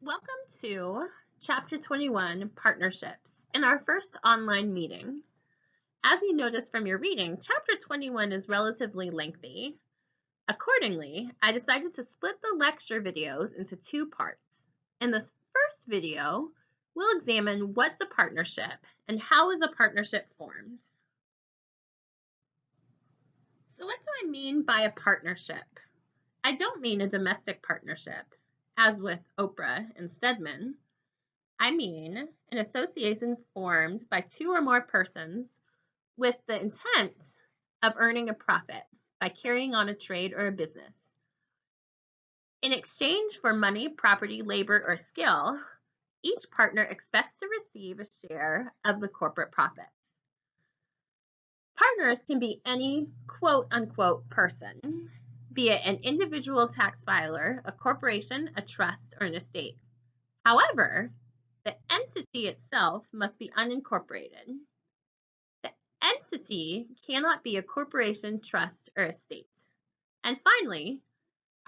Welcome to Chapter 21, Partnerships, in our first online meeting. As you notice from your reading, Chapter 21 is relatively lengthy. Accordingly, I decided to split the lecture videos into two parts. In this first video, we'll examine what's a partnership and how is a partnership formed. So what do I mean by a partnership? I don't mean a domestic partnership, as with Oprah and Stedman. I mean an association formed by two or more persons with the intent of earning a profit by carrying on a trade or a business. In exchange for money, property, labor, or skill, each partner expects to receive a share of the corporate profits. Partners can be any quote-unquote person, be it an individual tax filer, a corporation, a trust, or an estate. However, the entity itself must be unincorporated. The entity cannot be a corporation, trust, or estate. And finally,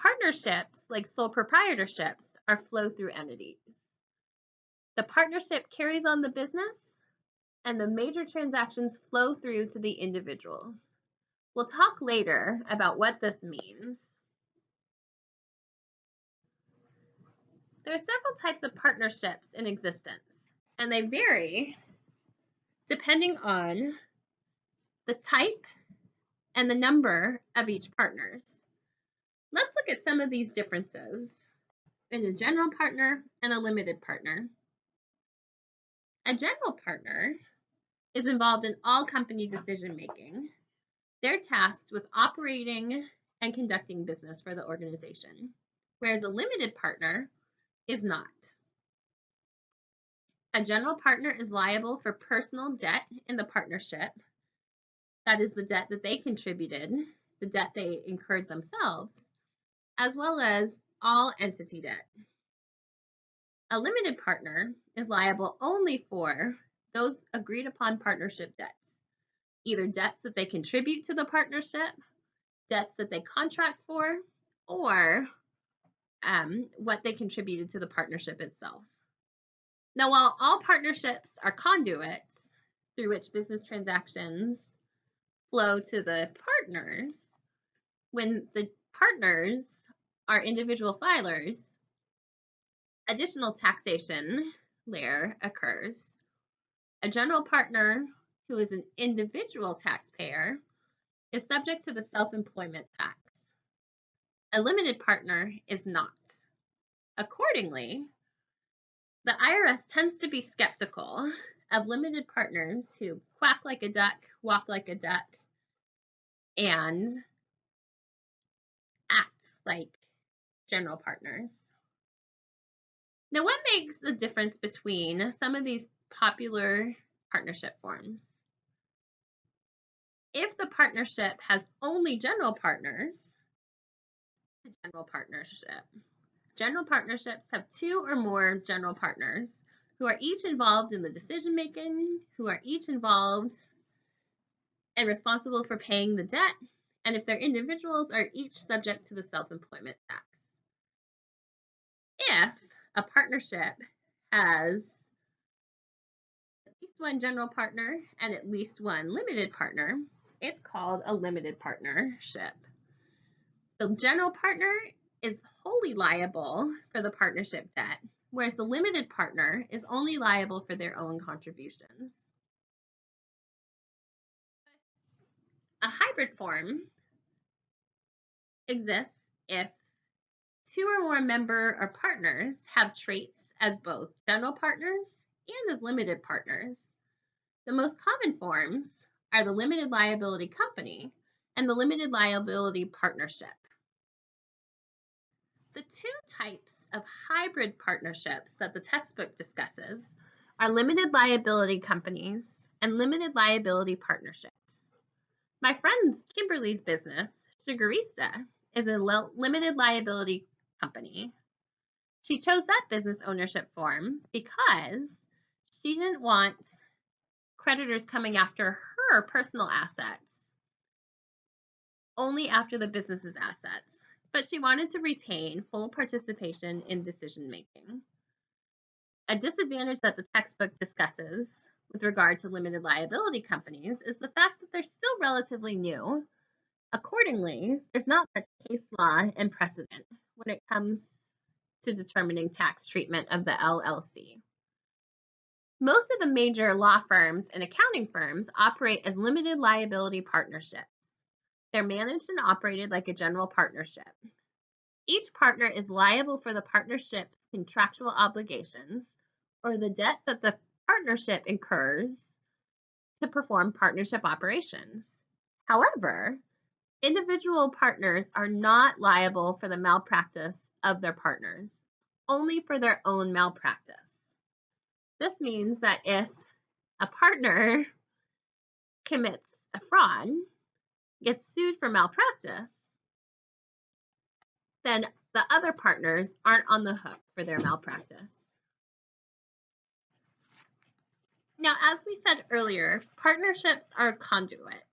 partnerships, like sole proprietorships, are flow-through entities. The partnership carries on the business, and the major transactions flow through to the individuals. We'll talk later about what this means. There are several types of partnerships in existence, and they vary depending on the type and the number of each partners. Let's look at some of these differences in a general partner and a limited partner. A general partner is involved in all company decision making. They're tasked with operating and conducting business for the organization, whereas a limited partner is not. A general partner is liable for personal debt in the partnership. That is the debt that they contributed, the debt they incurred themselves, as well as all entity debt. A limited partner is liable only for those agreed upon partnership debts, either debts that they contribute to the partnership, debts that they contract for, or what they contributed to the partnership itself. Now, while all partnerships are conduits through which business transactions flow to the partners, when the partners are individual filers, additional taxation layer occurs. A general partner who is an individual taxpayer is subject to the self-employment tax. A limited partner is not. Accordingly, the IRS tends to be skeptical of limited partners who quack like a duck, walk like a duck, and act like general partners. Now, what makes the difference between some of these popular partnership forms? If the partnership has only general partners, a general partnership. General partnerships have two or more general partners who are each involved in the decision making, who are each involved and responsible for paying the debt, and if they're individuals, are each subject to the self-employment tax. If a partnership has at least one general partner and at least one limited partner, it's called a limited partnership. The general partner is wholly liable for the partnership debt, whereas the limited partner is only liable for their own contributions. A hybrid form exists if two or more member or partners have traits as both general partners and as limited partners. The most common forms are the limited liability company and the limited liability partnership. The two types of hybrid partnerships that the textbook discusses are limited liability companies and limited liability partnerships. My friend Kimberly's business, Sugarista, is a limited liability company. She chose that business ownership form because she didn't want creditors coming after her personal assets, only after the business's assets. But she wanted to retain full participation in decision making. A disadvantage that the textbook discusses with regard to limited liability companies is the fact that they're still relatively new. Accordingly, there's not much case law and precedent when it comes to determining tax treatment of the LLC. Most of the major law firms and accounting firms operate as limited liability partnerships. They're managed and operated like a general partnership. Each partner is liable for the partnership's contractual obligations or the debt that the partnership incurs to perform partnership operations. However, individual partners are not liable for the malpractice of their partners, only for their own malpractice. This means that if a partner commits a fraud, gets sued for malpractice, then the other partners aren't on the hook for their malpractice. Now, as we said earlier, partnerships are a conduit.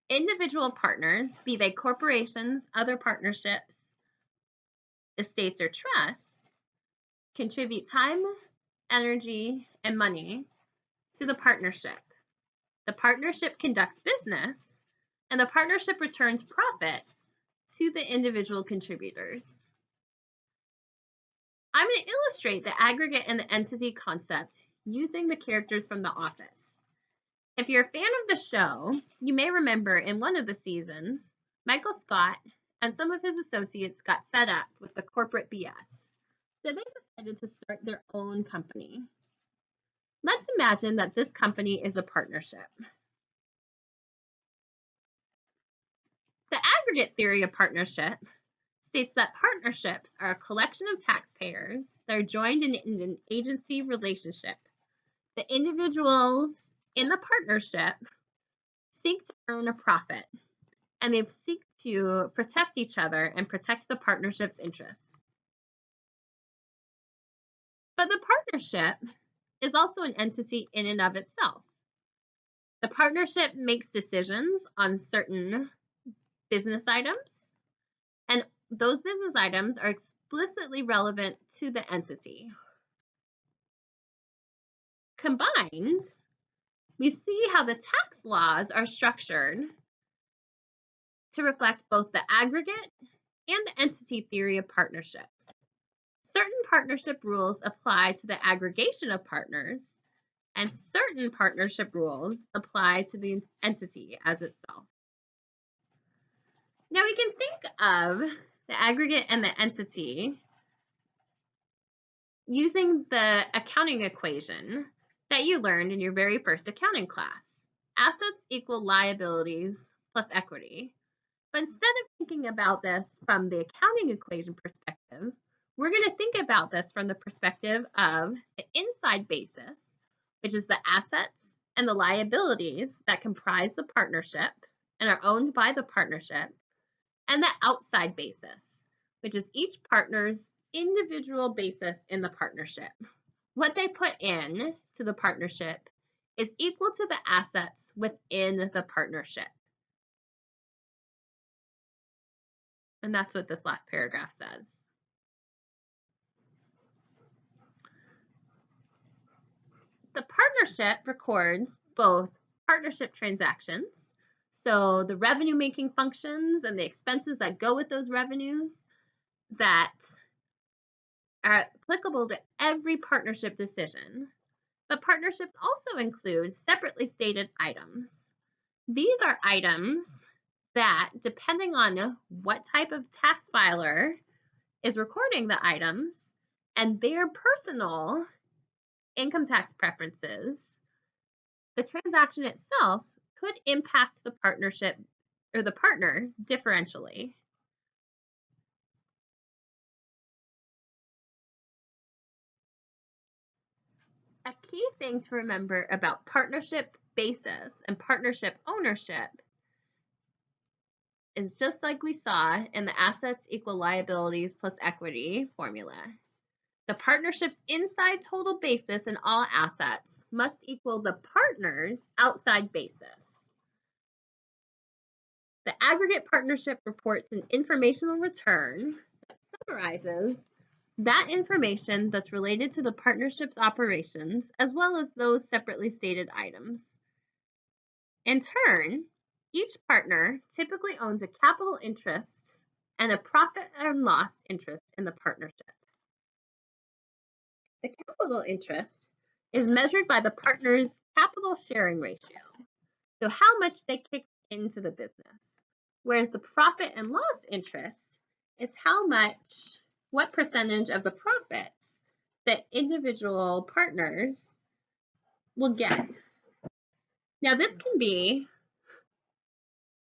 Individual partners, be they corporations, other partnerships, estates, or trusts, contribute time, energy, and money to the partnership. The partnership conducts business, and the partnership returns profits to the individual contributors. I'm going to illustrate the aggregate and the entity concept using the characters from The Office. If you're a fan of the show, you may remember in one of the seasons, Michael Scott and some of his associates got fed up with the corporate BS, so they decided to start their own company. Let's imagine that this company is a partnership. The aggregate theory of partnership states that partnerships are a collection of taxpayers that are joined in an agency relationship. The individuals in the partnership seek to earn a profit, and they seek to protect each other and protect the partnership's interests. But the partnership is also an entity in and of itself. The partnership makes decisions on certain business items, and those business items are explicitly relevant to the entity. Combined, we see how the tax laws are structured to reflect both the aggregate and the entity theory of partnerships. Certain partnership rules apply to the aggregation of partners, and certain partnership rules apply to the entity as itself. Now we can think of the aggregate and the entity using the accounting equation that you learned in your very first accounting class. Assets equal liabilities plus equity. But instead of thinking about this from the accounting equation perspective, we're going to think about this from the perspective of the inside basis, which is the assets and the liabilities that comprise the partnership and are owned by the partnership, and the outside basis, which is each partner's individual basis in the partnership. What they put in to the partnership is equal to the assets within the partnership. And that's what this last paragraph says. The partnership records both partnership transactions, so the revenue making functions and the expenses that go with those revenues that are applicable to every partnership decision. But partnerships also include separately stated items. These are items that, depending on what type of tax filer is recording the items and their personal income tax preferences, the transaction itself could impact the partnership or the partner differentially. A key thing to remember about partnership basis and partnership ownership is just like we saw in the assets equal liabilities plus equity formula. The partnership's inside total basis in all assets must equal the partner's outside basis. The aggregate partnership reports an informational return that summarizes that information that's related to the partnership's operations, as well as those separately stated items. In turn, each partner typically owns a capital interest and a profit and loss interest in the partnership. The capital interest is measured by the partner's capital sharing ratio, so how much they kick into the business, whereas the profit and loss interest is what percentage of the profits that individual partners will get. Now, this can be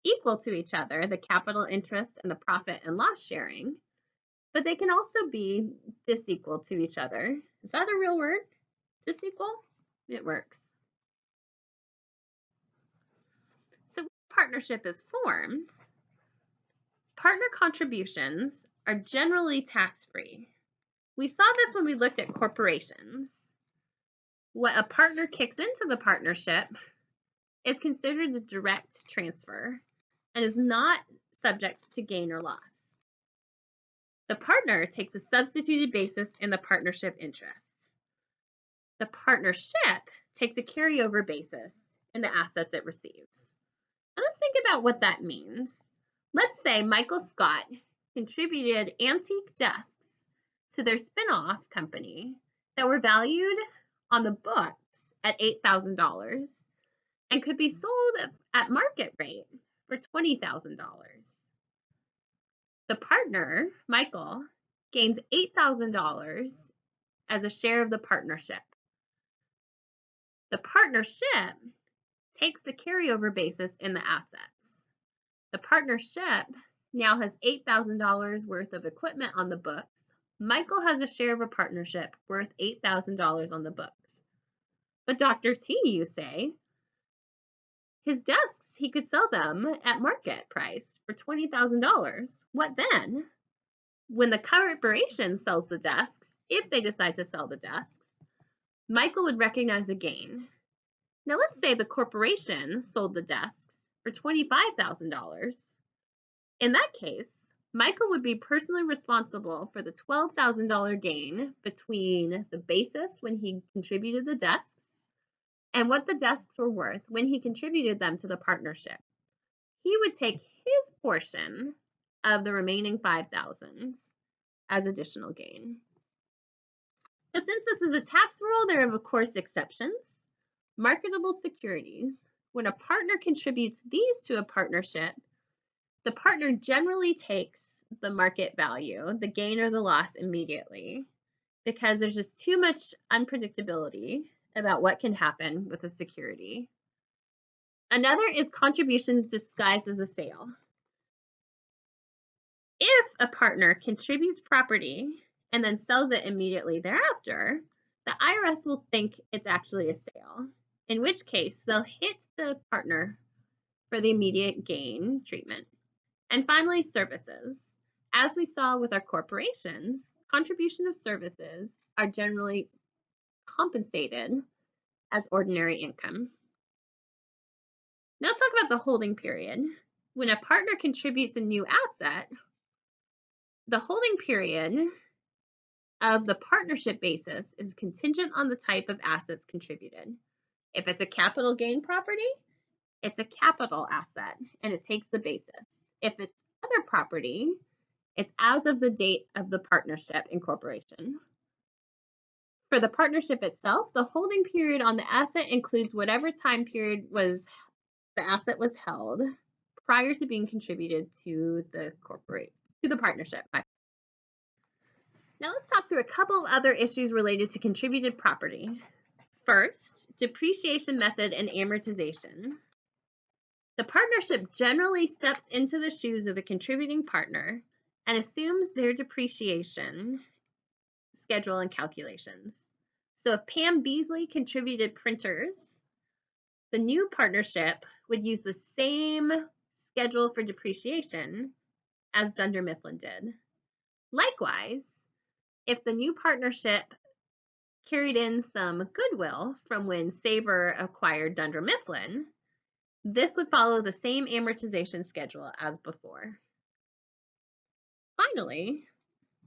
equal to each other, the capital interest and the profit and loss sharing, but they can also be disequal to each other. Is that a real word? Disequal? It works. So when a partnership is formed, partner contributions are generally tax-free. We saw this when we looked at corporations. What a partner kicks into the partnership is considered a direct transfer and is not subject to gain or loss. The partner takes a substituted basis in the partnership interest. The partnership takes a carryover basis in the assets it receives. Now let's think about what that means. Let's say Michael Scott contributed antique desks to their spin-off company that were valued on the books at $8,000 and could be sold at market rate for $20,000. The partner, Michael, gains $8,000 as a share of the partnership. The partnership takes the carryover basis in the assets. The partnership now has $8,000 worth of equipment on the books. Michael has a share of a partnership worth $8,000 on the books. But Dr. T, you say, his desks, he could sell them at market price for $20,000. What then? When the corporation sells the desks, if they decide to sell the desks, Michael would recognize a gain. Now let's say the corporation sold the desks for $25,000. In that case, Michael would be personally responsible for the $12,000 gain between the basis when he contributed the desks and what the desks were worth when he contributed them to the partnership. He would take his portion of the remaining $5,000 as additional gain. Now, since this is a tax rule, there are of course exceptions. Marketable securities. When a partner contributes these to a partnership, the partner generally takes the market value, the gain or the loss, immediately because there's just too much unpredictability about what can happen with a security. Another is contributions disguised as a sale. If a partner contributes property and then sells it immediately thereafter, the IRS will think it's actually a sale, in which case they'll hit the partner for the immediate gain treatment. And finally, services. As we saw with our corporations, contribution of services are generally compensated as ordinary income. Now let's talk about the holding period. When a partner contributes a new asset, the holding period of the partnership basis is contingent on the type of assets contributed. If it's a capital gain property, it's a capital asset and it takes the basis. If it's other property, it's as of the date of the partnership incorporation. For the partnership itself, the holding period on the asset includes whatever time period the asset was held prior to being contributed to the partnership. Now let's talk through a couple of other issues related to contributed property. First, depreciation method and amortization. The partnership generally steps into the shoes of the contributing partner and assumes their depreciation schedule and calculations. So if Pam Beasley contributed printers, the new partnership would use the same schedule for depreciation as Dunder Mifflin did. Likewise, if the new partnership carried in some goodwill from when Sabre acquired Dunder Mifflin, this would follow the same amortization schedule as before. Finally,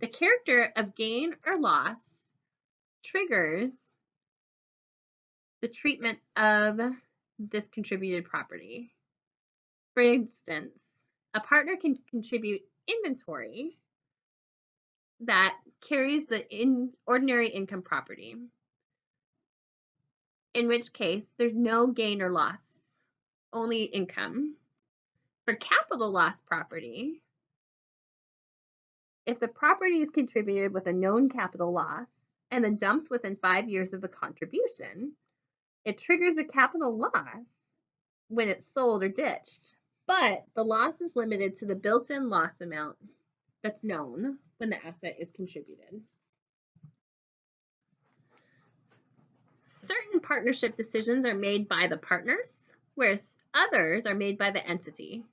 The character of gain or loss triggers the treatment of this contributed property. For instance, a partner can contribute inventory that carries the ordinary income property, in which case there's no gain or loss, only income. For capital loss property, if the property is contributed with a known capital loss and then dumped within 5 years of the contribution, it triggers a capital loss when it's sold or ditched, but the loss is limited to the built-in loss amount that's known when the asset is contributed. Certain partnership decisions are made by the partners, whereas others are made by the entity.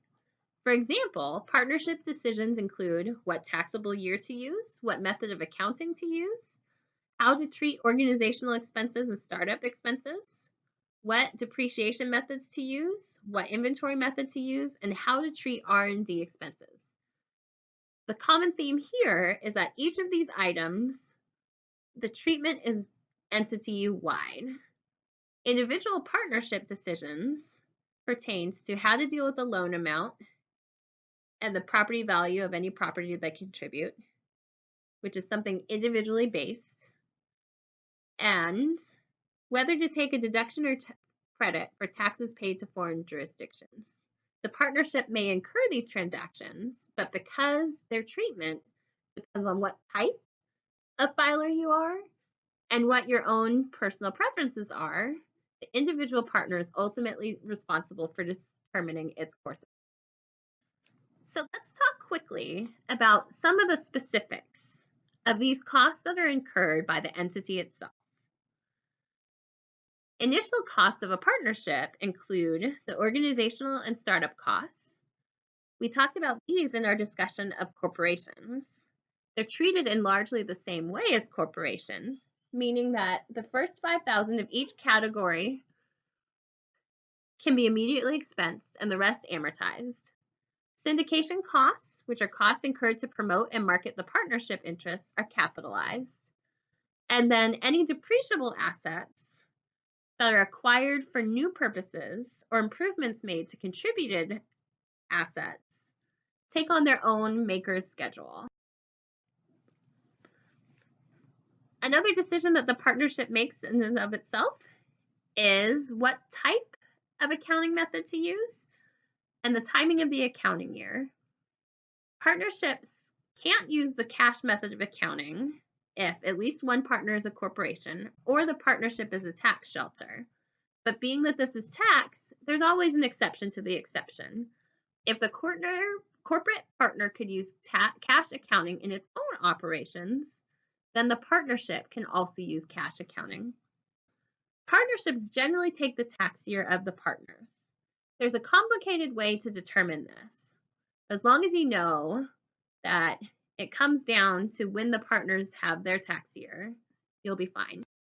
For example, partnership decisions include what taxable year to use, what method of accounting to use, how to treat organizational expenses and startup expenses, what depreciation methods to use, what inventory method to use, and how to treat R&D expenses. The common theme here is that each of these items, the treatment is entity-wide. Individual partnership decisions pertains to how to deal with the loan amount and the property value of any property they contribute, which is something individually based, and whether to take a deduction or credit for taxes paid to foreign jurisdictions. The partnership may incur these transactions, but because their treatment depends on what type of filer you are and what your own personal preferences are, the individual partner is ultimately responsible for determining its course. So let's talk quickly about some of the specifics of these costs that are incurred by the entity itself. Initial costs of a partnership include the organizational and startup costs. We talked about these in our discussion of corporations. They're treated in largely the same way as corporations, meaning that the first $5,000 of each category can be immediately expensed and the rest amortized. Syndication costs, which are costs incurred to promote and market the partnership interests, are capitalized. And then any depreciable assets that are acquired for new purposes or improvements made to contributed assets take on their own maker's schedule. Another decision that the partnership makes in and of itself is what type of accounting method to use and the timing of the accounting year. Partnerships can't use the cash method of accounting if at least one partner is a corporation or the partnership is a tax shelter. But being that this is tax, there's always an exception to the exception. If the corporate partner could use cash accounting in its own operations, then the partnership can also use cash accounting. Partnerships generally take the tax year of the partners. There's a complicated way to determine this. As long as you know that it comes down to when the partners have their tax year, you'll be fine.